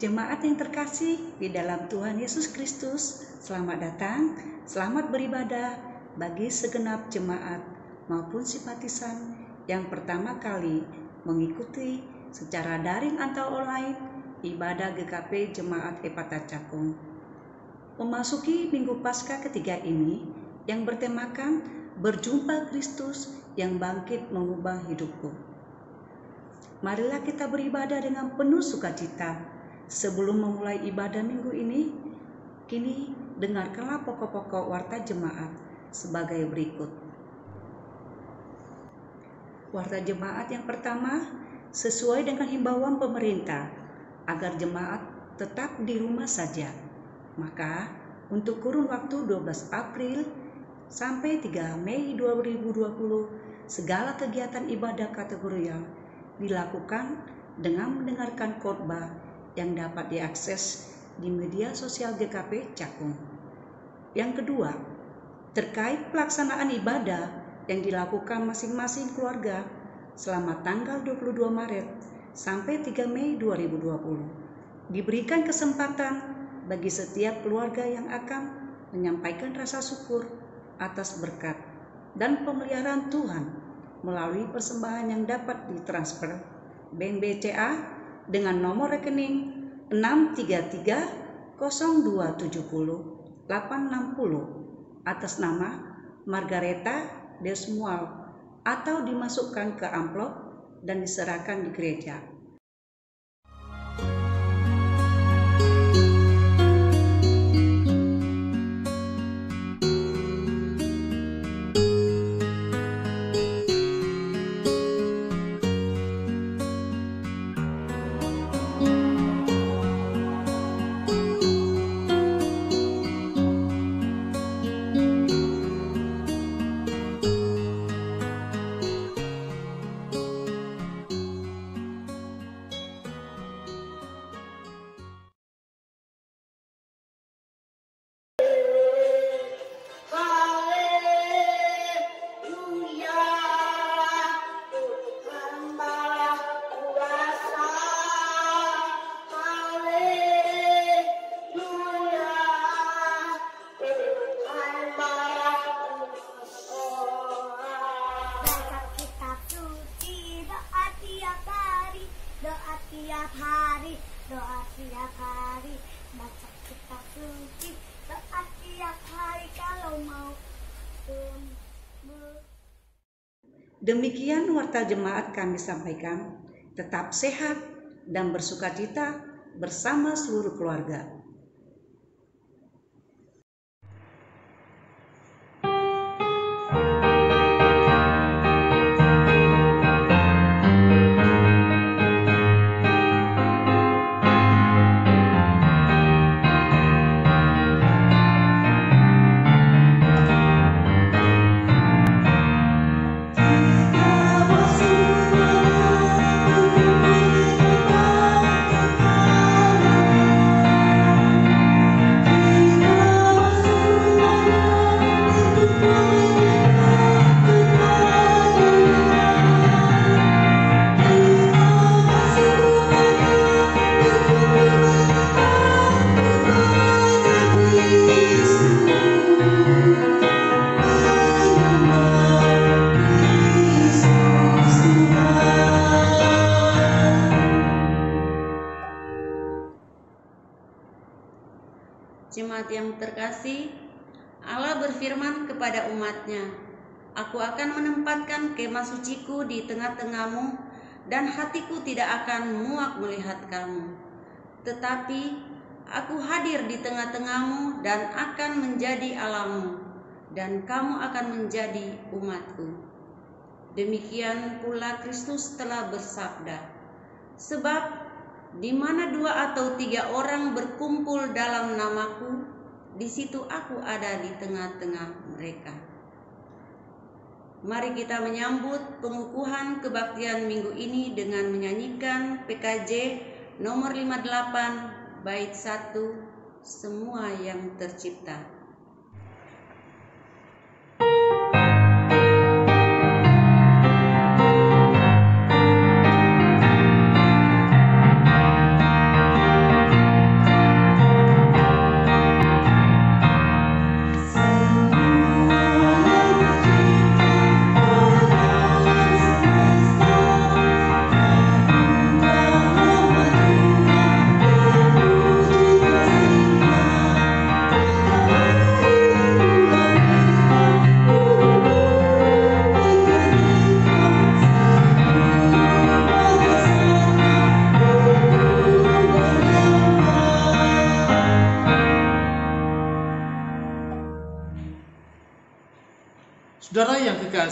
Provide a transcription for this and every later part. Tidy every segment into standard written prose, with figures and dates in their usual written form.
Jemaat yang terkasih di dalam Tuhan Yesus Kristus, selamat datang, selamat beribadah bagi segenap jemaat maupun simpatisan yang pertama kali mengikuti secara daring atau online ibadah GKP Jemaat Epatha Cakung. Memasuki Minggu Paskah ketiga ini yang bertemakan berjumpa Kristus yang bangkit mengubah hidupku. Marilah kita beribadah dengan penuh sukacita. Sebelum memulai ibadah minggu ini, kini dengarkanlah pokok-pokok warta jemaat sebagai berikut. Warta jemaat yang pertama, sesuai dengan himbauan pemerintah agar jemaat tetap di rumah saja. Maka untuk kurun waktu 12 April sampai 3 Mei 2020, segala kegiatan ibadah kategorial dilakukan dengan mendengarkan khotbah yang dapat diakses di media sosial GKP Cakung. Yang kedua, terkait pelaksanaan ibadah yang dilakukan masing-masing keluarga selama tanggal 22 Maret sampai 3 Mei 2020. Diberikan kesempatan bagi setiap keluarga yang akan menyampaikan rasa syukur atas berkat dan pemeliharaan Tuhan melalui persembahan yang dapat ditransfer Bank BCA dengan nomor rekening 633-0270-860 atas nama Margareta Desmual atau dimasukkan ke amplop dan diserahkan di gereja. Doa tiap hari, baca kitab suci, doa tiap hari kalau mau. Demikian warta jemaat kami sampaikan. Tetap sehat dan bersukacita bersama seluruh keluarga. Jemaat yang terkasih, Allah berfirman kepada umat-Nya, "Aku akan menempatkan kemah suciku di tengah-tengahmu, dan hatiku tidak akan muak melihat kamu. Tetapi aku hadir di tengah-tengahmu dan akan menjadi Allahmu, dan kamu akan menjadi umatku." Demikian pula Kristus telah bersabda, "Sebab di mana 2 atau 3 orang berkumpul dalam namaku, di situ aku ada di tengah-tengah mereka." Mari kita menyambut pengukuhan kebaktian minggu ini dengan menyanyikan PKJ nomor 58 bait 1, Semua yang Tercipta.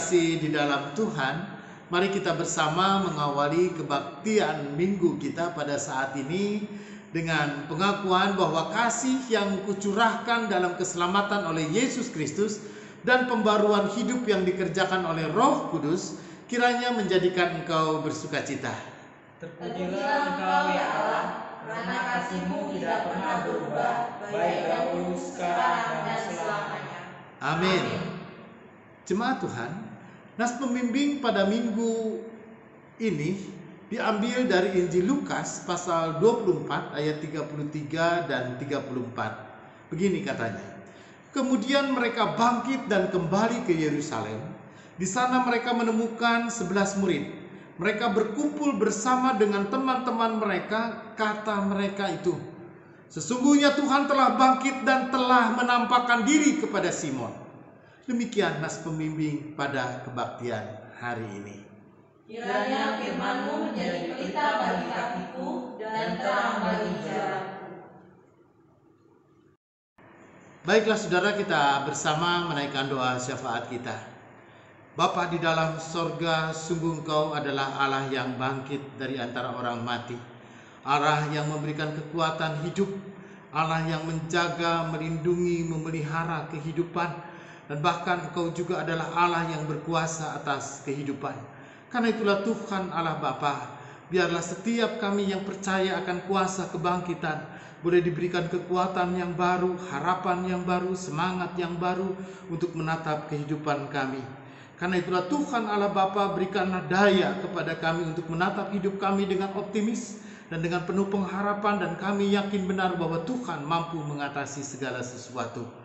terkasih di dalam Tuhan, mari kita bersama mengawali kebaktian minggu kita pada saat ini dengan pengakuan bahwa kasih yang kucurahkan dalam keselamatan oleh Yesus Kristus dan pembaruan hidup yang dikerjakan oleh Roh Kudus kiranya menjadikan engkau bersukacita. Terpujilah Engkau ya Allah, karena kasih-Mu tidak pernah berubah, baik dahulu, sekarang, dan selamanya. Amin. Jemaat Tuhan, nas pembimbing pada minggu ini diambil dari Injil Lukas pasal 24 ayat 33 dan 34. Begini katanya. Kemudian mereka bangkit dan kembali ke Yerusalem. Di sana mereka menemukan 11 murid. Mereka berkumpul bersama dengan teman-teman mereka. Kata mereka itu, sesungguhnya Tuhan telah bangkit dan telah menampakkan diri kepada Simon. Demikian nas pembimbing pada kebaktian hari ini. Kiranya firman-Mu menjadi pelita bagi kakiku dan terang bagi jalanku. Baiklah saudara, kita bersama menaikkan doa syafaat kita. Bapa di dalam sorga, sungguh Engkau adalah Allah yang bangkit dari antara orang mati, Allah yang memberikan kekuatan hidup, Allah yang menjaga, melindungi, memelihara kehidupan, dan bahkan Engkau juga adalah Allah yang berkuasa atas kehidupan. Karena itulah Tuhan Allah Bapa, biarlah setiap kami yang percaya akan kuasa kebangkitan boleh diberikan kekuatan yang baru, harapan yang baru, semangat yang baru untuk menatap kehidupan kami. Karena itulah Tuhan Allah Bapa, berikanlah daya kepada kami untuk menatap hidup kami dengan optimis dan dengan penuh pengharapan, dan kami yakin benar bahwa Tuhan mampu mengatasi segala sesuatu.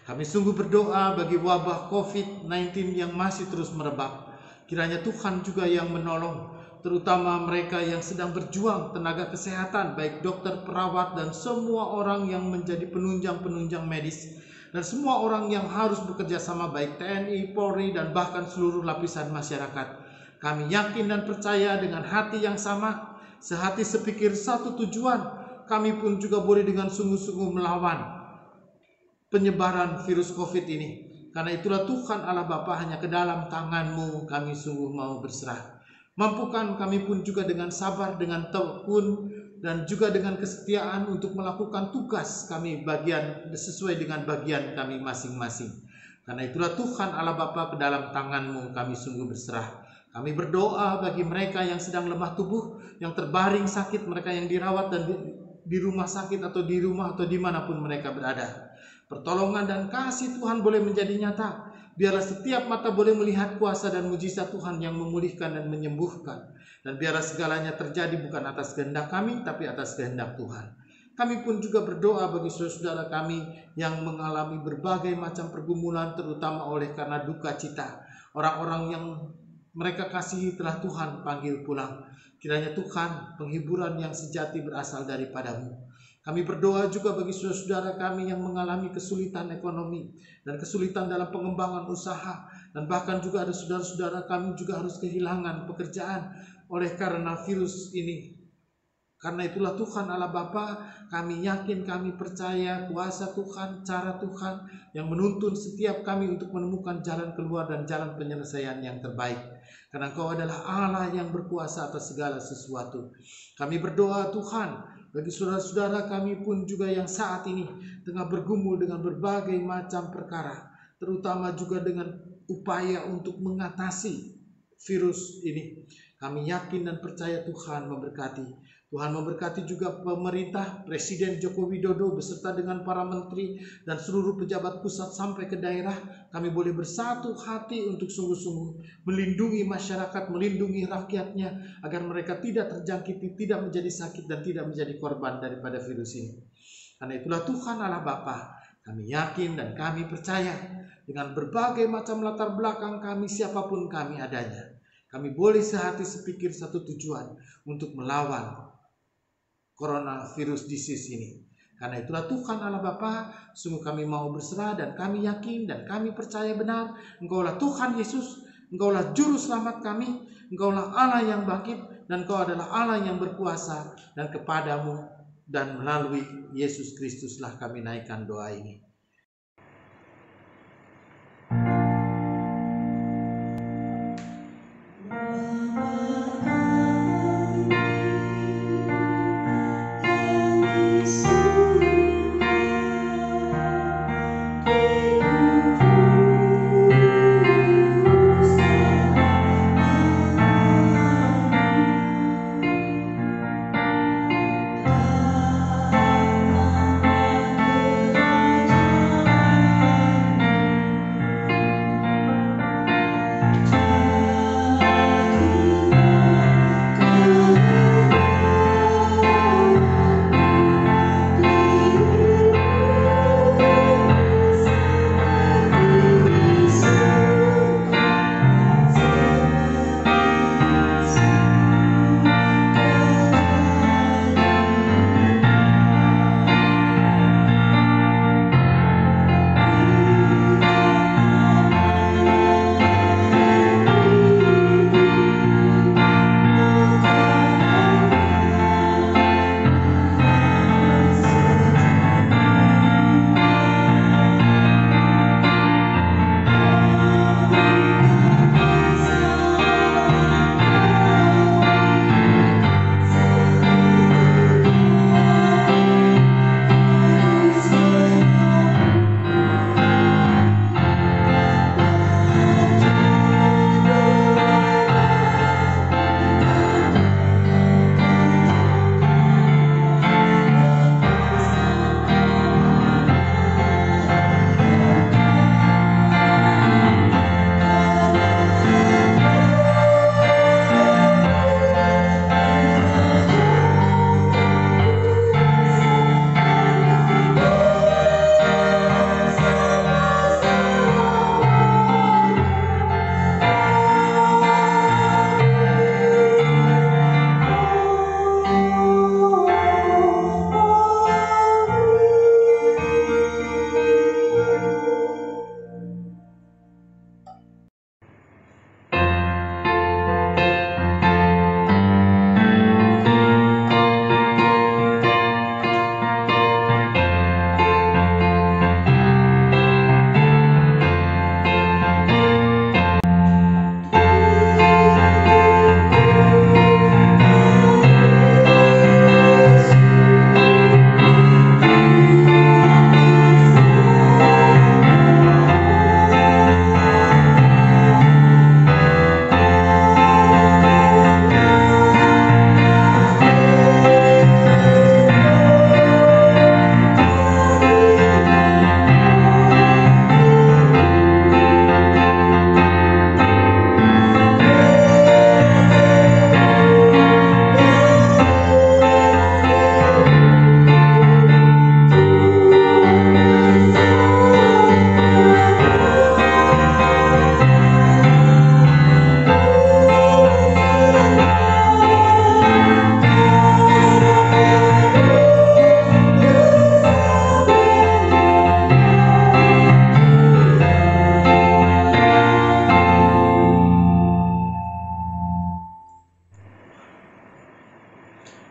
Kami sungguh berdoa bagi wabah COVID-19 yang masih terus merebak. Kiranya Tuhan juga yang menolong, terutama mereka yang sedang berjuang tenaga kesehatan, baik dokter, perawat, dan semua orang yang menjadi penunjang-penunjang medis, dan semua orang yang harus bekerja sama, baik TNI, Polri, dan bahkan seluruh lapisan masyarakat. Kami yakin dan percaya dengan hati yang sama, sehati sepikir satu tujuan, kami pun juga boleh dengan sungguh-sungguh melawan penyebaran virus COVID ini. Karena itulah Tuhan Allah Bapa, hanya ke dalam tangan-Mu kami sungguh mau berserah. Mampukan kami pun juga dengan sabar, dengan tekun, dan juga dengan kesetiaan untuk melakukan tugas kami bagian sesuai dengan bagian kami masing-masing. Karena itulah Tuhan Allah Bapa, ke dalam tangan-Mu kami sungguh berserah. Kami berdoa bagi mereka yang sedang lemah tubuh, yang terbaring sakit, mereka yang dirawat dan di rumah sakit atau di rumah atau dimanapun mereka berada. Pertolongan dan kasih Tuhan boleh menjadi nyata. Biarlah setiap mata boleh melihat kuasa dan mujizat Tuhan yang memulihkan dan menyembuhkan. Dan biarlah segalanya terjadi bukan atas kehendak kami, tapi atas kehendak Tuhan. Kami pun juga berdoa bagi saudara-saudara kami yang mengalami berbagai macam pergumulan, terutama oleh karena duka cita. Orang-orang yang mereka kasihi telah Tuhan panggil pulang. Kiranya Tuhan, penghiburan yang sejati berasal daripada-Mu. Kami berdoa juga bagi saudara-saudara kami yang mengalami kesulitan ekonomi dan kesulitan dalam pengembangan usaha, dan bahkan juga ada saudara-saudara kami juga harus kehilangan pekerjaan oleh karena virus ini. Karena itulah Tuhan Allah Bapa, kami yakin, kami percaya kuasa Tuhan, cara Tuhan yang menuntun setiap kami untuk menemukan jalan keluar dan jalan penyelesaian yang terbaik. Karena Engkau adalah Allah yang berkuasa atas segala sesuatu. Kami berdoa Tuhan, bagi saudara-saudara kami pun juga yang saat ini tengah bergumul dengan berbagai macam perkara, terutama juga dengan upaya untuk mengatasi virus ini. Kami yakin dan percaya Tuhan memberkati. Tuhan memberkati juga pemerintah, Presiden Joko Widodo beserta dengan para menteri dan seluruh pejabat pusat sampai ke daerah. Kami boleh bersatu hati untuk sungguh-sungguh melindungi masyarakat, melindungi rakyatnya, agar mereka tidak terjangkiti, tidak menjadi sakit, dan tidak menjadi korban daripada virus ini. Karena itulah Tuhan Allah Bapa, kami yakin dan kami percaya dengan berbagai macam latar belakang kami, siapapun kami adanya, kami boleh sehati sepikir satu tujuan untuk melawan coronavirus disease ini. Karena itulah Tuhan Allah Bapa, sungguh kami mau berserah dan kami yakin dan kami percaya benar Engkaulah Tuhan Yesus, Engkaulah juru selamat kami, Engkaulah Allah yang bangkit, dan Engkau adalah Allah yang berkuasa, dan kepadamu dan melalui Yesus Kristuslah kami naikkan doa ini.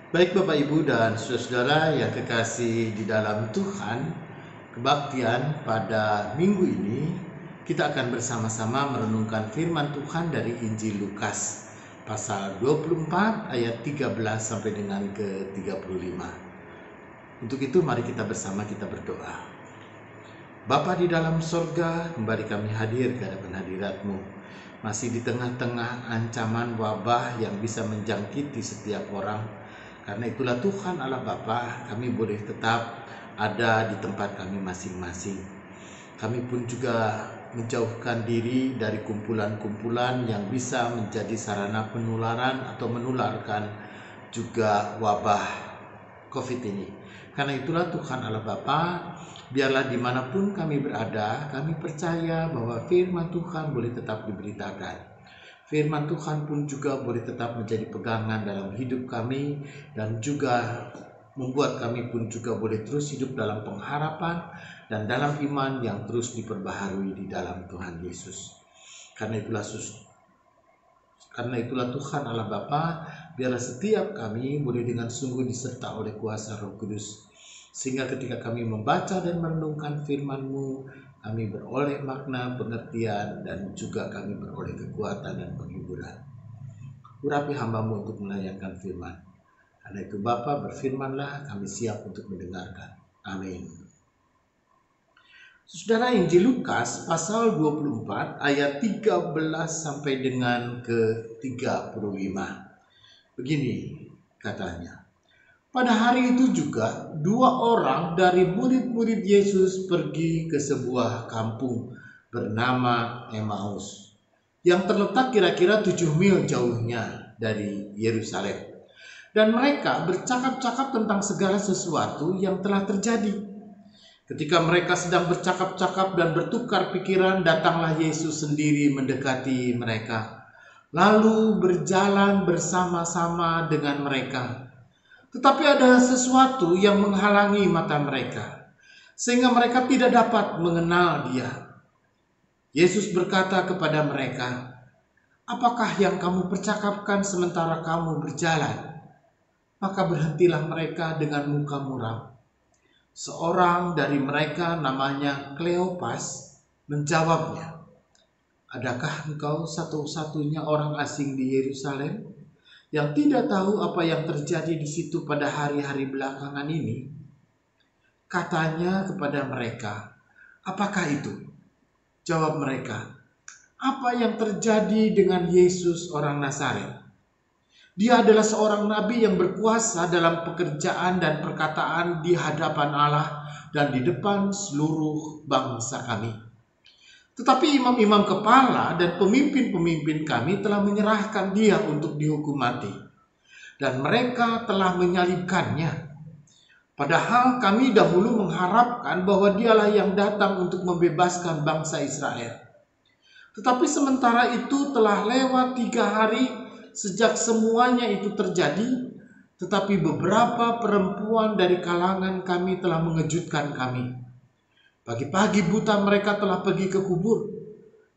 Baik Bapak Ibu dan saudara-saudara yang kekasih di dalam Tuhan, kebaktian pada minggu ini kita akan bersama-sama merenungkan firman Tuhan dari Injil Lukas pasal 24 ayat 13 sampai dengan ke 35. Untuk itu mari kita bersama kita berdoa. Bapa di dalam sorga, kembali kami hadir ke hadapan hadirat-Mu, masih di tengah-tengah ancaman wabah yang bisa menjangkiti setiap orang. Karena itulah Tuhan Allah Bapa, kami boleh tetap ada di tempat kami masing-masing. Kami pun juga menjauhkan diri dari kumpulan-kumpulan yang bisa menjadi sarana penularan atau menularkan juga wabah COVID ini. Karena itulah Tuhan Allah Bapa, biarlah dimanapun kami berada, kami percaya bahwa firman Tuhan boleh tetap diberitakan. Firman Tuhan pun juga boleh tetap menjadi pegangan dalam hidup kami dan juga membuat kami pun juga boleh terus hidup dalam pengharapan dan dalam iman yang terus diperbaharui di dalam Tuhan Yesus. Karena itulah Tuhan Allah Bapa, biarlah setiap kami boleh dengan sungguh disertai oleh kuasa Roh Kudus, sehingga ketika kami membaca dan merenungkan firman-Mu, kami beroleh makna, pengertian, dan juga kami beroleh kekuatan dan penghiburan. Urapi hamba-Mu untuk melayangkan firman. Karena itu Bapa, berfirmanlah, kami siap untuk mendengarkan. Amin. Saudara, Injil Lukas pasal 24 ayat 13 sampai dengan ke 35. Begini katanya. Pada hari itu juga, 2 orang dari murid-murid Yesus pergi ke sebuah kampung bernama Emmaus, yang terletak kira-kira 7 mil jauhnya dari Yerusalem. Dan mereka bercakap-cakap tentang segala sesuatu yang telah terjadi. Ketika mereka sedang bercakap-cakap dan bertukar pikiran, datanglah Yesus sendiri mendekati mereka, lalu berjalan bersama-sama dengan mereka. Tetapi ada sesuatu yang menghalangi mata mereka, sehingga mereka tidak dapat mengenal Dia. Yesus berkata kepada mereka, "Apakah yang kamu percakapkan sementara kamu berjalan?" Maka berhentilah mereka dengan muka muram. Seorang dari mereka namanya Kleopas menjawabnya, "Adakah engkau satu-satunya orang asing di Yerusalem yang tidak tahu apa yang terjadi di situ pada hari-hari belakangan ini?" Katanya kepada mereka, "Apakah itu?" Jawab mereka, "Apa yang terjadi dengan Yesus orang Nazaret? Dia adalah seorang nabi yang berkuasa dalam pekerjaan dan perkataan di hadapan Allah dan di depan seluruh bangsa kami. Tetapi imam-imam kepala dan pemimpin-pemimpin kami telah menyerahkan Dia untuk dihukum mati, dan mereka telah menyalibkannya. Padahal kami dahulu mengharapkan bahwa Dialah yang datang untuk membebaskan bangsa Israel. Tetapi sementara itu telah lewat 3 hari sejak semuanya itu terjadi, tetapi beberapa perempuan dari kalangan kami telah mengejutkan kami. Pagi-pagi buta mereka telah pergi ke kubur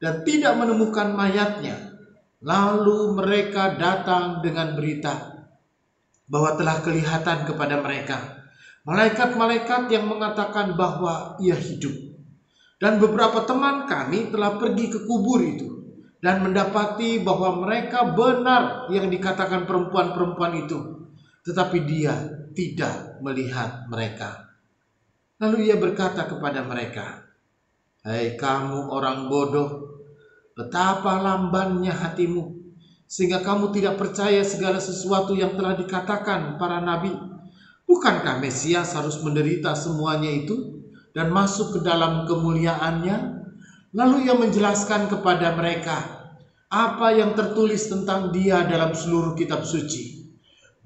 dan tidak menemukan mayatnya. Lalu mereka datang dengan berita bahwa telah kelihatan kepada mereka malaikat-malaikat yang mengatakan bahwa Ia hidup. Dan beberapa teman kami telah pergi ke kubur itu dan mendapati bahwa mereka benar yang dikatakan perempuan-perempuan itu, tetapi Dia tidak melihat mereka. Lalu Ia berkata kepada mereka, "Hai kamu orang bodoh, betapa lambannya hatimu, sehingga kamu tidak percaya segala sesuatu yang telah dikatakan para nabi. Bukankah Mesias harus menderita semuanya itu dan masuk ke dalam kemuliaannya?" Lalu Ia menjelaskan kepada mereka apa yang tertulis tentang Dia dalam seluruh kitab suci,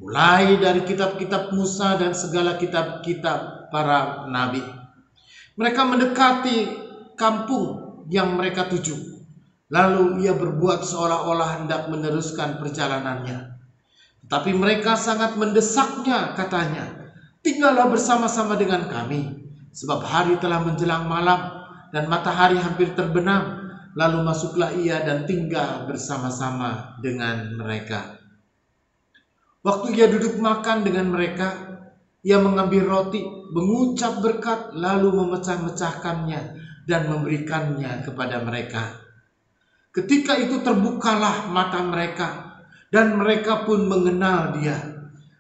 mulai dari kitab-kitab Musa dan segala kitab-kitab para nabi. Mereka mendekati kampung yang mereka tuju. Lalu Ia berbuat seolah-olah hendak meneruskan perjalanannya. Tetapi mereka sangat mendesaknya, katanya, "Tinggallah bersama-sama dengan kami, sebab hari telah menjelang malam dan matahari hampir terbenam." Lalu masuklah Ia dan tinggal bersama-sama dengan mereka. Waktu ia duduk makan dengan mereka, ia mengambil roti, mengucap berkat, lalu memecah-mecahkannya dan memberikannya kepada mereka. Ketika itu terbukalah mata mereka, dan mereka pun mengenal dia.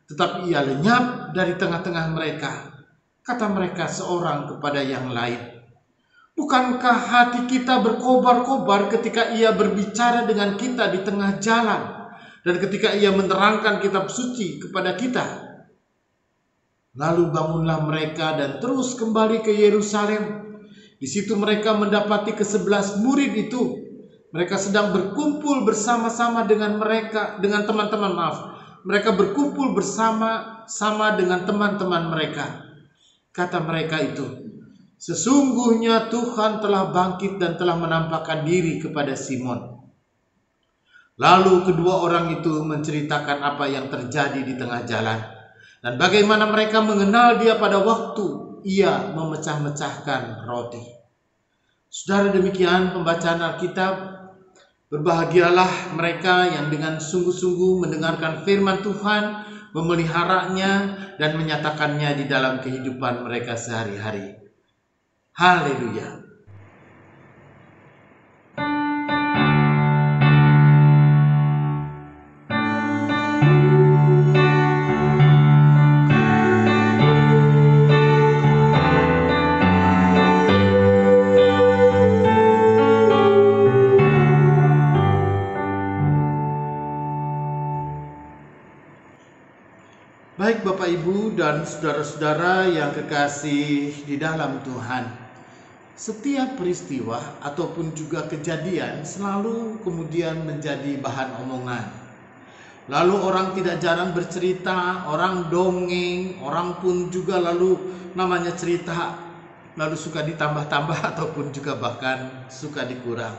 Tetapi ia lenyap dari tengah-tengah mereka. Kata mereka seorang kepada yang lain, "Bukankah hati kita berkobar-kobar ketika ia berbicara dengan kita di tengah jalan, dan ketika ia menerangkan kitab suci kepada kita?" Lalu bangunlah mereka dan terus kembali ke Yerusalem. Di situ mereka mendapati ke-11 murid itu. Mereka sedang berkumpul bersama-sama dengan teman-teman, Mereka berkumpul bersama-sama dengan teman-teman mereka. Kata mereka itu, "Sesungguhnya Tuhan telah bangkit dan telah menampakkan diri kepada Simon." Lalu kedua orang itu menceritakan apa yang terjadi di tengah jalan dan bagaimana mereka mengenal dia pada waktu ia memecah-mecahkan roti. Saudara, demikian pembacaan Alkitab. Berbahagialah mereka yang dengan sungguh-sungguh mendengarkan firman Tuhan, memeliharanya dan menyatakannya di dalam kehidupan mereka sehari-hari. Haleluya. Baik Bapak Ibu dan saudara-saudara yang kekasih di dalam Tuhan, setiap peristiwa ataupun juga kejadian selalu kemudian menjadi bahan omongan. Lalu orang tidak jarang bercerita, orang dongeng, orang pun juga lalu namanya cerita, lalu suka ditambah-tambah ataupun juga bahkan suka dikurang.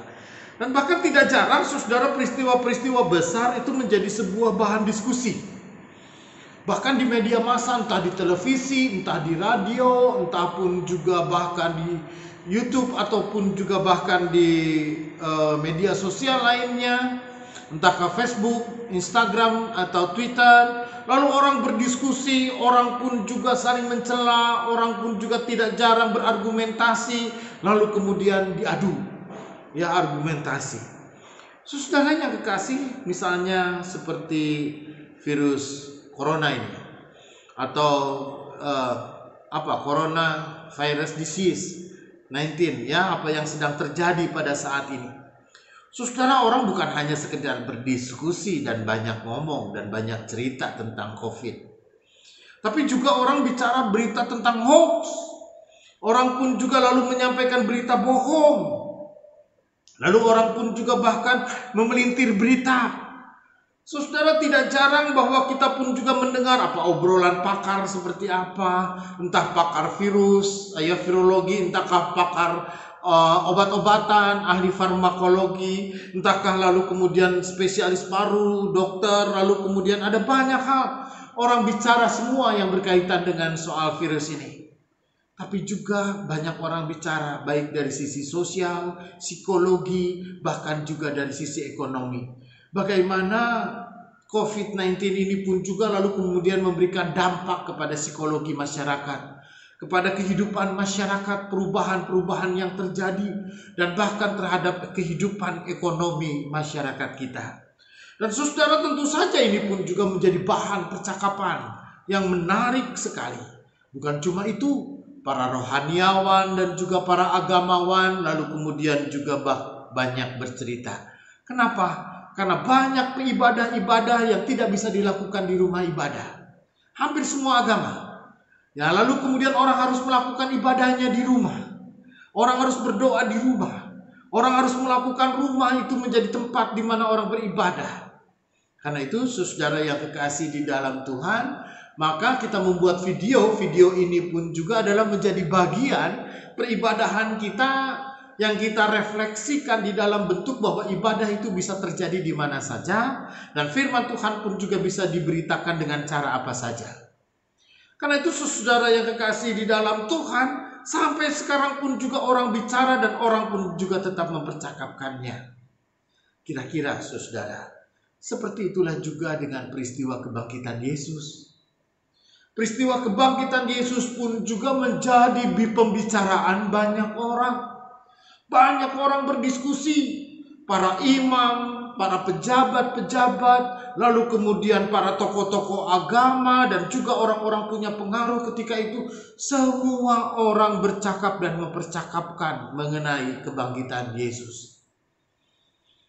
Dan bahkan tidak jarang saudara, peristiwa-peristiwa besar itu menjadi sebuah bahan diskusi. Bahkan di media massa, entah di televisi, entah di radio, entah pun juga bahkan di YouTube ataupun juga bahkan di media sosial lainnya, entahkah Facebook, Instagram atau Twitter. Lalu orang berdiskusi, orang pun juga saling mencela, orang pun juga tidak jarang berargumentasi, lalu kemudian diadu, ya argumentasi. Saudara yang kekasih, misalnya seperti virus Corona ini atau Corona virus disease 19, ya, apa yang sedang terjadi pada saat ini. Saudara, orang bukan hanya sekedar berdiskusi dan banyak ngomong dan banyak cerita tentang COVID, tapi juga orang bicara berita tentang hoax. Orang pun juga lalu menyampaikan berita bohong. Lalu orang pun juga bahkan memelintir berita. Saudara, tidak jarang bahwa kita pun juga mendengar apa obrolan pakar seperti apa, entah pakar virus, virologi, entahkah pakar obat-obatan, ahli farmakologi, entahkah lalu kemudian spesialis paru, dokter, lalu kemudian ada banyak hal. Orang bicara semua yang berkaitan dengan soal virus ini. Tapi juga banyak orang bicara baik dari sisi sosial, psikologi, bahkan juga dari sisi ekonomi. Bagaimana COVID-19 ini pun juga lalu kemudian memberikan dampak kepada psikologi masyarakat, kepada kehidupan masyarakat, perubahan-perubahan yang terjadi, dan bahkan terhadap kehidupan ekonomi masyarakat kita. Dan saudara, tentu saja ini pun juga menjadi bahan percakapan yang menarik sekali. Bukan cuma itu, para rohaniawan dan juga para agamawan lalu kemudian juga banyak bercerita. Kenapa? Karena banyak ibadah-ibadah yang tidak bisa dilakukan di rumah ibadah. Hampir semua agama. Ya, lalu kemudian orang harus melakukan ibadahnya di rumah. Orang harus berdoa di rumah. Orang harus melakukan rumah itu menjadi tempat di mana orang beribadah. Karena itu, saudara yang kekasih di dalam Tuhan, maka kita membuat video ini pun juga adalah menjadi bagian peribadahan kita yang kita refleksikan di dalam bentuk bahwa ibadah itu bisa terjadi di mana saja, dan firman Tuhan pun juga bisa diberitakan dengan cara apa saja. Karena itu saudara yang kekasih di dalam Tuhan, sampai sekarang pun juga orang bicara dan orang pun juga tetap mempercakapkannya. Kira-kira saudara, Seperti itulah juga dengan peristiwa kebangkitan Yesus. Peristiwa kebangkitan Yesus pun juga menjadi pembicaraan banyak orang. Banyak orang berdiskusi, para imam, para pejabat-pejabat, lalu kemudian para tokoh-tokoh agama dan juga orang-orang punya pengaruh ketika itu. Semua orang bercakap dan mempercakapkan mengenai kebangkitan Yesus.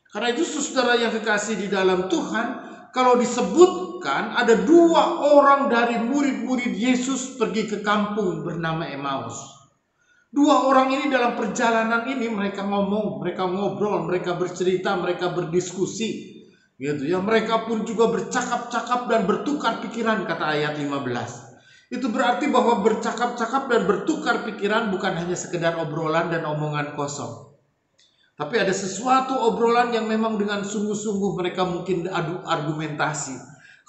Karena itu saudara yang kekasih di dalam Tuhan, kalau disebutkan ada 2 orang dari murid-murid Yesus pergi ke kampung bernama Emmaus. 2 orang ini dalam perjalanan ini mereka ngomong, mereka ngobrol, mereka bercerita, mereka berdiskusi. Gitu ya, mereka pun juga bercakap-cakap dan bertukar pikiran, kata ayat 15. Itu berarti bahwa bercakap-cakap dan bertukar pikiran bukan hanya sekedar obrolan dan omongan kosong. Tapi ada sesuatu obrolan yang memang dengan sungguh-sungguh mereka mungkin adu argumentasi.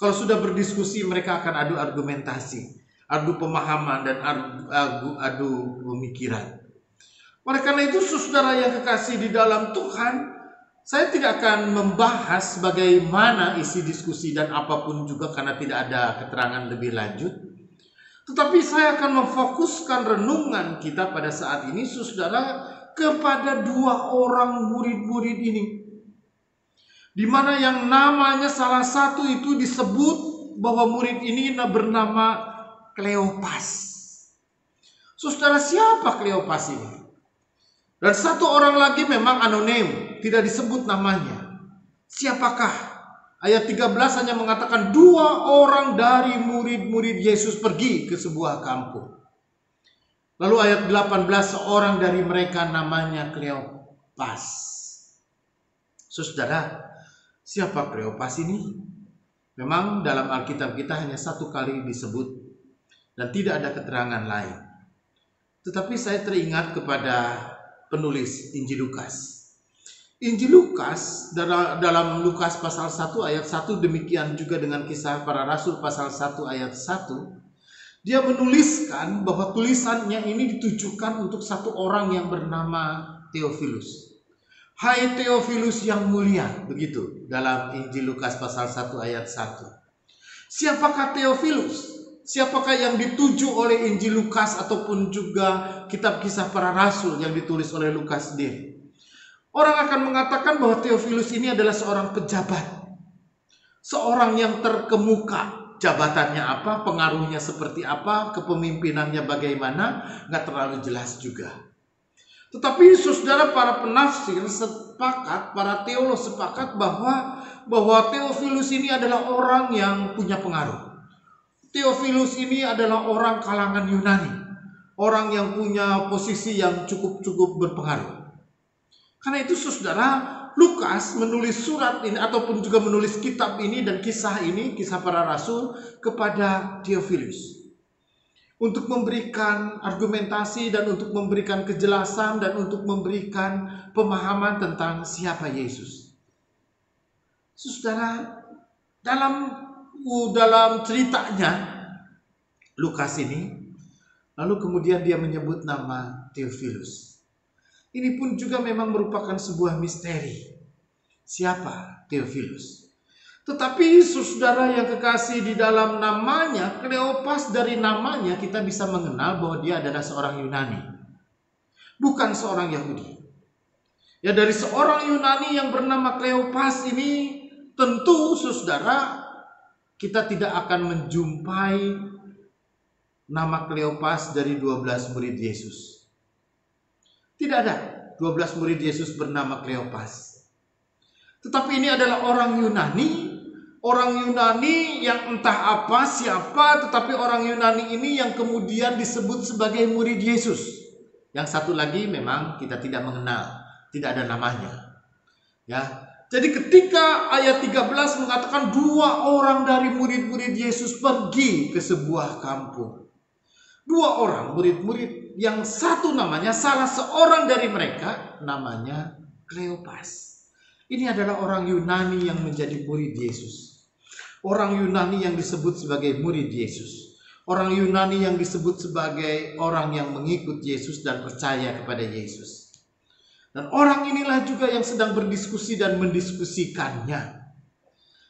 Kalau sudah berdiskusi mereka akan adu argumentasi, adu pemahaman dan adu pemikiran. Oleh karena itu saudara yang kekasih di dalam Tuhan, saya tidak akan membahas bagaimana isi diskusi dan apapun juga karena tidak ada keterangan lebih lanjut. Tetapi saya akan memfokuskan renungan kita pada saat ini saudara kepada 2 orang murid-murid ini, di mana yang namanya salah satu itu disebut bahwa murid ini bernama Kleopas. Saudara, siapa Kleopas ini? Dan satu orang lagi memang anonim, tidak disebut namanya. Siapakah? Ayat 13 hanya mengatakan 2 orang dari murid-murid Yesus pergi ke sebuah kampung. Lalu ayat 18, seorang dari mereka namanya Kleopas. Saudara, siapa Kleopas ini? Memang dalam Alkitab kita hanya 1 kali disebut dan tidak ada keterangan lain. Tetapi saya teringat kepada penulis Injil Lukas. Injil Lukas dalam Lukas pasal 1 ayat 1, demikian juga dengan Kisah Para Rasul pasal 1 ayat 1. Dia menuliskan bahwa tulisannya ini ditujukan untuk satu orang yang bernama Theophilus. Hai Theophilus yang mulia, begitu dalam Injil Lukas pasal 1 ayat 1. Siapakah Theophilus? Siapakah yang dituju oleh Injil Lukas ataupun juga kitab Kisah Para Rasul yang ditulis oleh Lukas sendiri? Orang akan mengatakan bahwa Theophilus ini adalah seorang pejabat, seorang yang terkemuka. Jabatannya apa, pengaruhnya seperti apa, kepemimpinannya bagaimana, nggak terlalu jelas juga. Tetapi saudara, para penafsir sepakat, para teolog sepakat bahwa Theophilus ini adalah orang yang punya pengaruh. Theophilus ini adalah orang kalangan Yunani, orang yang punya posisi yang cukup berpengaruh. Karena itu saudara, Lukas menulis surat ini ataupun juga menulis kitab ini dan kisah ini, Kisah Para Rasul, kepada Theophilus untuk memberikan argumentasi dan untuk memberikan kejelasan dan untuk memberikan pemahaman tentang siapa Yesus. Saudara, dalam ceritanya Lukas ini, lalu kemudian dia menyebut nama Theophilus. Ini pun juga memang merupakan sebuah misteri. Siapa Theophilus? Tetapi saudara yang kekasih di dalam namanya, Kleopas, dari namanya kita bisa mengenal bahwa dia adalah seorang Yunani. Bukan seorang Yahudi. Ya, dari seorang Yunani yang bernama Kleopas ini, tentu saudara, kita tidak akan menjumpai nama Kleopas dari 12 murid Yesus. Tidak ada 12 murid Yesus bernama Kleopas. Tetapi ini adalah orang Yunani yang entah apa, siapa, tetapi orang Yunani ini yang kemudian disebut sebagai murid Yesus. Yang satu lagi memang kita tidak mengenal, tidak ada namanya. Ya. Jadi ketika ayat 13 mengatakan 2 orang dari murid-murid Yesus pergi ke sebuah kampung. 2 orang murid-murid, yang satu namanya, salah seorang dari mereka namanya Kleopas. Ini adalah orang Yunani yang menjadi murid Yesus. Orang Yunani yang disebut sebagai murid Yesus. Orang Yunani yang disebut sebagai orang yang mengikut Yesus dan percaya kepada Yesus. Dan orang inilah juga yang sedang berdiskusi dan mendiskusikannya.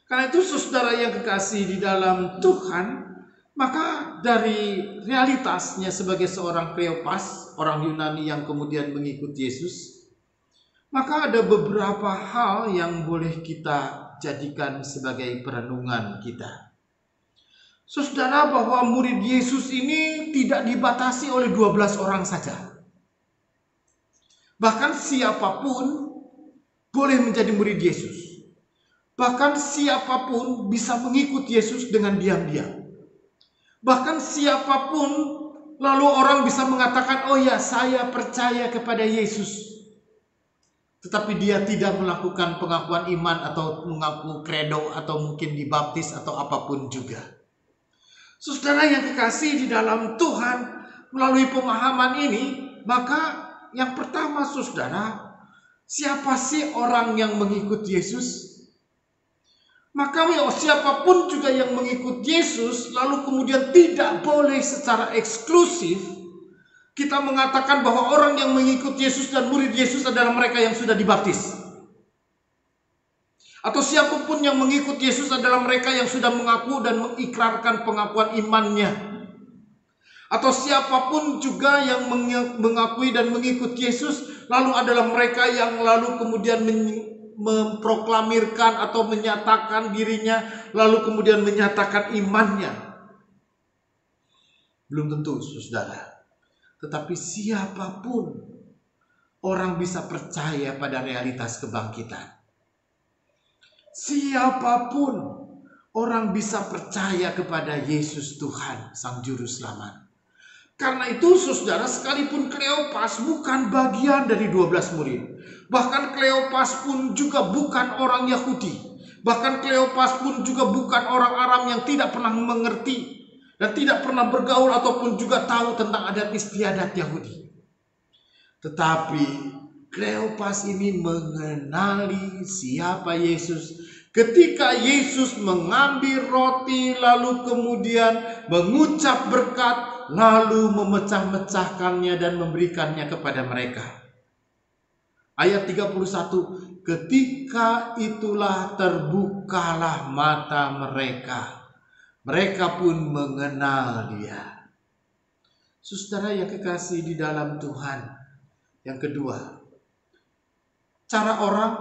Karena itu saudara yang kekasih di dalam Tuhan, maka dari realitasnya sebagai seorang Kleopas, orang Yunani yang kemudian mengikut Yesus, maka ada beberapa hal yang boleh kita jadikan sebagai perenungan kita. Saudara, bahwa murid Yesus ini tidak dibatasi oleh 12 orang saja. Bahkan siapapun boleh menjadi murid Yesus. Bahkan siapapun bisa mengikut Yesus dengan diam-diam. Bahkan siapapun lalu orang bisa mengatakan, oh ya, saya percaya kepada Yesus. Tetapi dia tidak melakukan pengakuan iman atau mengaku kredo atau mungkin dibaptis atau apapun juga. Saudara yang kekasih di dalam Tuhan, melalui pemahaman ini, maka yang pertama saudara, siapa sih orang yang mengikut Yesus? Maka siapapun juga yang mengikut Yesus, lalu kemudian tidak boleh secara eksklusif kita mengatakan bahwa orang yang mengikut Yesus dan murid Yesus adalah mereka yang sudah dibaptis. Atau siapapun yang mengikut Yesus adalah mereka yang sudah mengaku dan mengikrarkan pengakuan imannya. Atau siapapun juga yang mengakui dan mengikut Yesus lalu adalah mereka yang lalu kemudian memproklamirkan atau menyatakan dirinya, lalu kemudian menyatakan imannya. Belum tentu saudara. Tetapi siapapun orang bisa percaya pada realitas kebangkitan. Siapapun orang bisa percaya kepada Yesus Tuhan, Sang Juru Selamat. Karena itu saudara, sekalipun Kleopas bukan bagian dari 12 murid. Bahkan Kleopas pun juga bukan orang Yahudi. Bahkan Kleopas pun juga bukan orang Aram yang tidak pernah mengerti dan tidak pernah bergaul ataupun juga tahu tentang adat istiadat Yahudi. Tetapi Kleopas ini mengenali siapa Yesus. Ketika Yesus mengambil roti lalu kemudian mengucap berkat, lalu memecah-mecahkannya dan memberikannya kepada mereka. Ayat 31, ketika itulah terbukalah mata mereka. Mereka pun mengenal Dia. Saudara yang kekasih di dalam Tuhan. Yang kedua,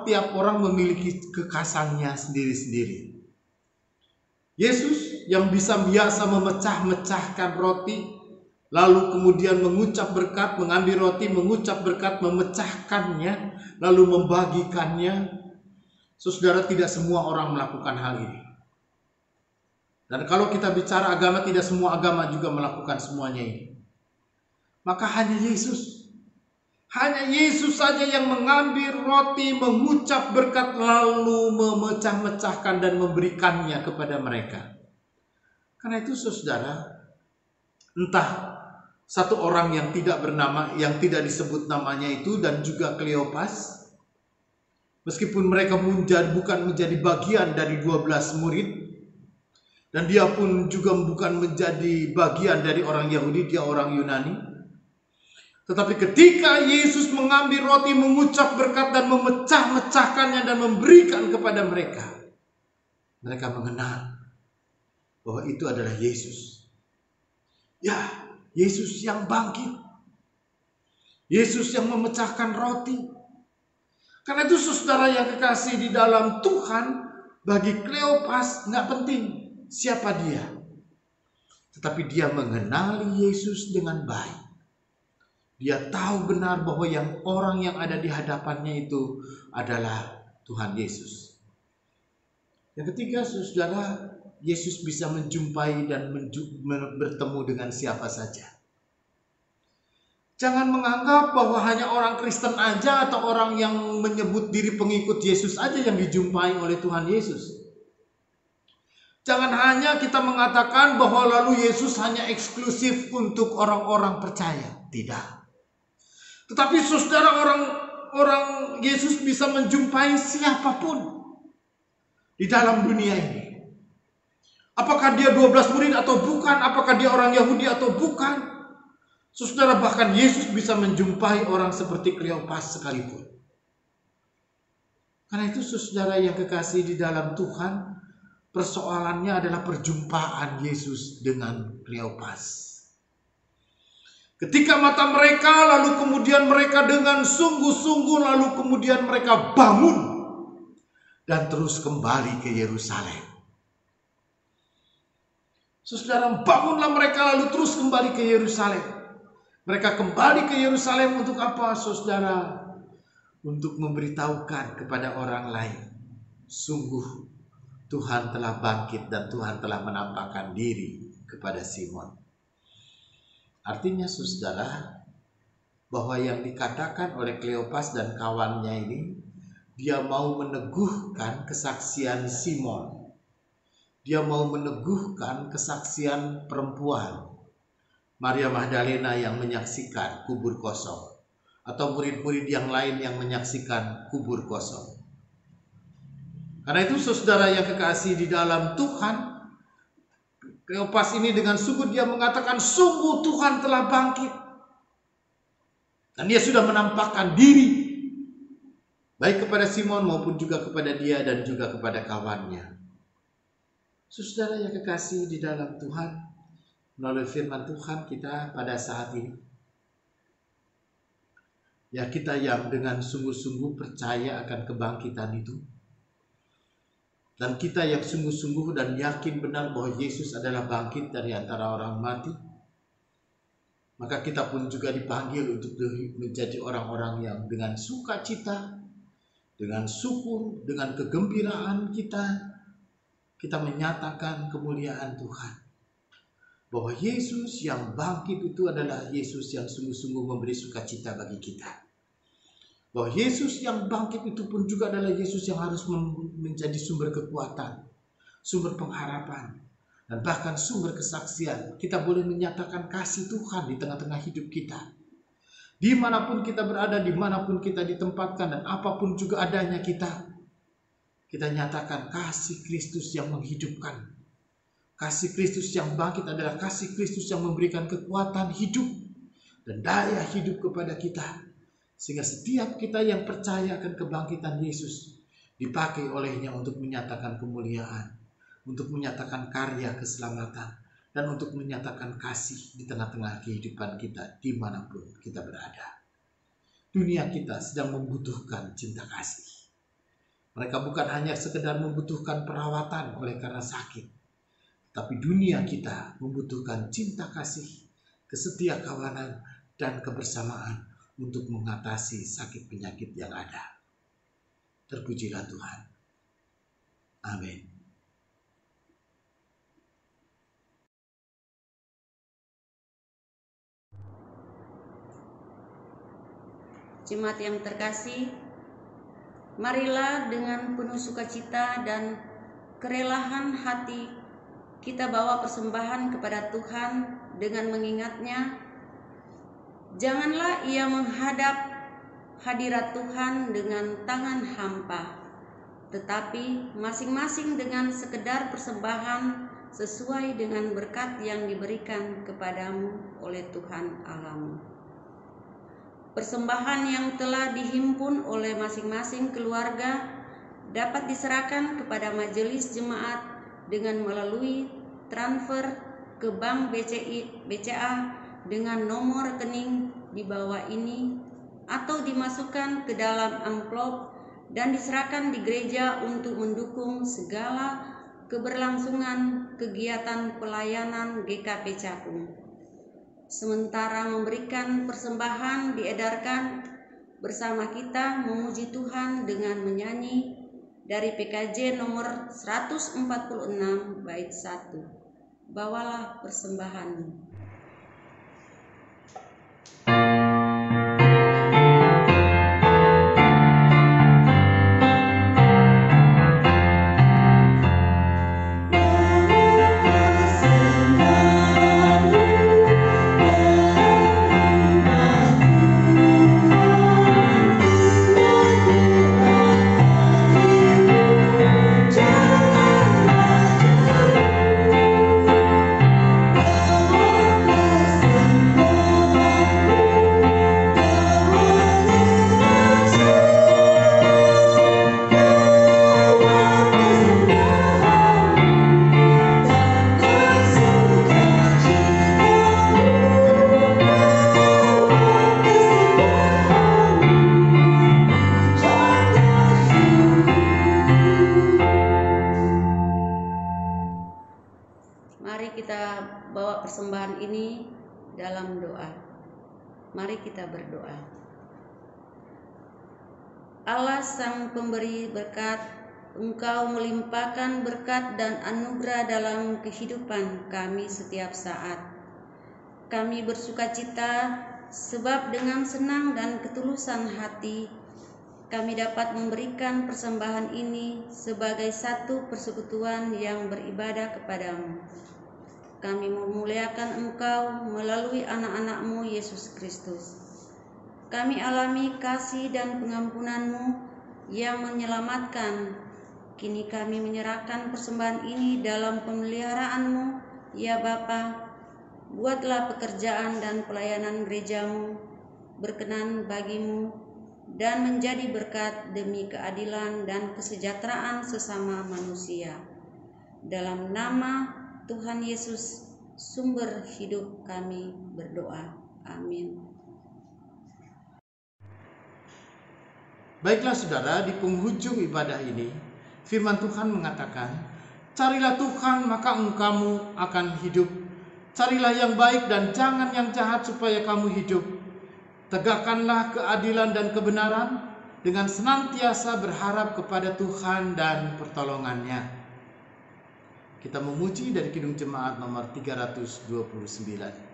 tiap orang memiliki kekhasannya sendiri-sendiri. Yesus yang biasa memecah-mecahkan roti, lalu kemudian mengucap berkat, mengambil roti, mengucap berkat, memecahkannya, lalu membagikannya. Saudara, tidak semua orang melakukan hal ini. Dan kalau kita bicara agama, tidak semua agama juga melakukan semuanya ini. Maka hanya Yesus saja yang mengambil roti, mengucap berkat, lalu memecah-mecahkan dan memberikannya kepada mereka. Karena itu saudara, entah satu orang yang tidak bernama, yang tidak disebut namanya itu, dan juga Kleopas, meskipun mereka bukan menjadi bagian dari 12 murid, dan dia pun juga bukan menjadi bagian dari orang Yahudi, dia orang Yunani. Tetapi ketika Yesus mengambil roti, mengucap berkat dan memecah-mecahkannya dan memberikan kepada mereka, mereka mengenal bahwa itu adalah Yesus. Ya, Yesus yang bangkit. Yesus yang memecahkan roti. Karena itu saudara yang kekasih di dalam Tuhan, bagi Kleopas nggak penting siapa dia. Tetapi dia mengenali Yesus dengan baik. Dia tahu benar bahwa orang yang ada di hadapannya itu adalah Tuhan Yesus. Yang ketiga, saudara, Yesus bisa menjumpai dan bertemu dengan siapa saja. Jangan menganggap bahwa hanya orang Kristen aja atau orang yang menyebut diri pengikut Yesus aja yang dijumpai oleh Tuhan Yesus. Jangan hanya kita mengatakan bahwa lalu Yesus hanya eksklusif untuk orang-orang percaya. Tidak. Tetapi saudara, orang Yesus bisa menjumpai siapapun di dalam dunia ini. Apakah dia 12 murid atau bukan? Apakah dia orang Yahudi atau bukan? Saudara, bahkan Yesus bisa menjumpai orang seperti Kleopas sekalipun. Karena itu saudara yang kekasih di dalam Tuhan, Persoalannya adalah perjumpaan Yesus dengan Kleopas. Ketika mata mereka, lalu kemudian mereka dengan sungguh-sungguh, lalu kemudian mereka bangun dan terus kembali ke Yerusalem. Saudara, bangunlah mereka lalu terus kembali ke Yerusalem. Mereka kembali ke Yerusalem untuk apa, saudara? Untuk memberitahukan kepada orang lain, sungguh Tuhan telah bangkit dan Tuhan telah menampakkan diri kepada Simon. Artinya, saudara, bahwa yang dikatakan oleh Kleopas dan kawannya ini, dia mau meneguhkan kesaksian Simon. Dia mau meneguhkan kesaksian perempuan Maria Magdalena yang menyaksikan kubur kosong, atau murid-murid yang lain yang menyaksikan kubur kosong. Karena itu, saudara yang kekasih di dalam Tuhan, Kleopas ini dengan sungguh dia mengatakan, sungguh Tuhan telah bangkit. Dan dia sudah menampakkan diri, baik kepada Simon maupun juga kepada dia dan juga kepada kawannya. Saudara yang kekasih di dalam Tuhan, melalui firman Tuhan kita pada saat ini, ya kita yang dengan sungguh-sungguh percaya akan kebangkitan itu, dan kita yang sungguh-sungguh dan yakin benar bahwa Yesus adalah bangkit dari antara orang mati, maka kita pun juga dipanggil untuk menjadi orang-orang yang dengan sukacita, dengan syukur, dengan kegembiraan kita menyatakan kemuliaan Tuhan. Bahwa Yesus yang bangkit itu adalah Yesus yang sungguh-sungguh memberi sukacita bagi kita. Bahwa Yesus yang bangkit itu pun juga adalah Yesus yang harus menjadi sumber kekuatan, sumber pengharapan, dan bahkan sumber kesaksian. Kita boleh menyatakan kasih Tuhan di tengah-tengah hidup kita. Dimanapun kita berada, dimanapun kita ditempatkan, dan apapun juga adanya kita nyatakan kasih Kristus yang menghidupkan. Kasih Kristus yang bangkit adalah kasih Kristus yang memberikan kekuatan hidup dan daya hidup kepada kita. Sehingga setiap kita yang percaya akan kebangkitan Yesus dipakai olehnya untuk menyatakan kemuliaan, untuk menyatakan karya keselamatan, dan untuk menyatakan kasih di tengah-tengah kehidupan kita dimanapun kita berada. Dunia kita sedang membutuhkan cinta kasih. Mereka bukan hanya sekedar membutuhkan perawatan oleh karena sakit, tapi dunia kita membutuhkan cinta kasih, kesetiakawanan, dan kebersamaan untuk mengatasi sakit penyakit yang ada. Terpujilah Tuhan. Amin. Jemaat yang terkasih, marilah dengan penuh sukacita dan kerelaan hati kita bawa persembahan kepada Tuhan dengan mengingatnya. Janganlah ia menghadap hadirat Tuhan dengan tangan hampa, tetapi masing-masing dengan sekedar persembahan sesuai dengan berkat yang diberikan kepadamu oleh Tuhan Allahmu. Persembahan yang telah dihimpun oleh masing-masing keluarga dapat diserahkan kepada majelis jemaat dengan melalui transfer ke Bank BCA dengan nomor rekening di bawah ini, atau dimasukkan ke dalam amplop dan diserahkan di gereja untuk mendukung segala keberlangsungan kegiatan pelayanan GKP Cakung. Sementara memberikan persembahan diedarkan bersama kita memuji Tuhan dengan menyanyi dari PKJ nomor 146 bait 1. Bawalah persembahanmu. Janganlah Mari kita bawa persembahan ini dalam doa. Mari kita berdoa. Allah Sang Pemberi berkat, Engkau melimpahkan berkat dan anugerah dalam kehidupan kami setiap saat. Kami bersukacita sebab dengan senang dan ketulusan hati kami dapat memberikan persembahan ini sebagai satu persekutuan yang beribadah kepadamu. Kami memuliakan Engkau melalui anak-anak-Mu Yesus Kristus. Kami alami kasih dan pengampunan-Mu yang menyelamatkan. Kini kami menyerahkan persembahan ini dalam pemeliharaan-Mu, ya Bapa. Buatlah pekerjaan dan pelayanan gereja-Mu berkenan bagi-Mu dan menjadi berkat demi keadilan dan kesejahteraan sesama manusia. Dalam nama Tuhan Yesus, sumber hidup kami berdoa. Amin. Baiklah saudara, di penghujung ibadah ini, firman Tuhan mengatakan, carilah Tuhan maka engkau akan hidup. Carilah yang baik dan jangan yang jahat supaya kamu hidup. Tegakkanlah keadilan dan kebenaran dengan senantiasa berharap kepada Tuhan dan pertolongannya. Kita memuji dari Kidung Jemaat nomor 329.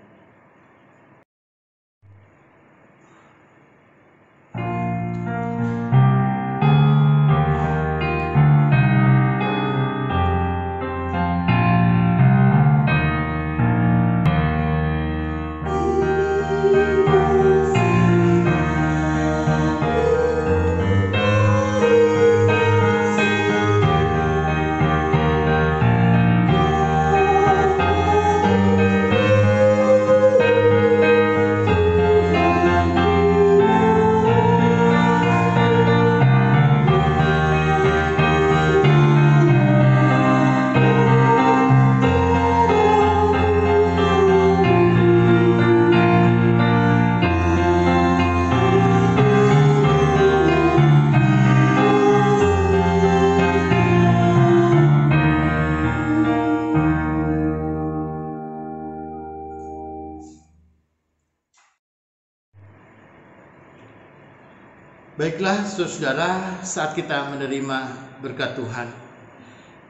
Baiklah saudara, saat kita menerima berkat Tuhan,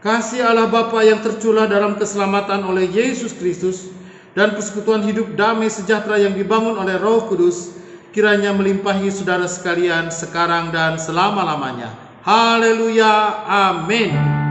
kasih Allah Bapa yang tercurah dalam keselamatan oleh Yesus Kristus dan persekutuan hidup damai sejahtera yang dibangun oleh Roh Kudus kiranya melimpahi saudara sekalian sekarang dan selama-lamanya. Haleluya, amin.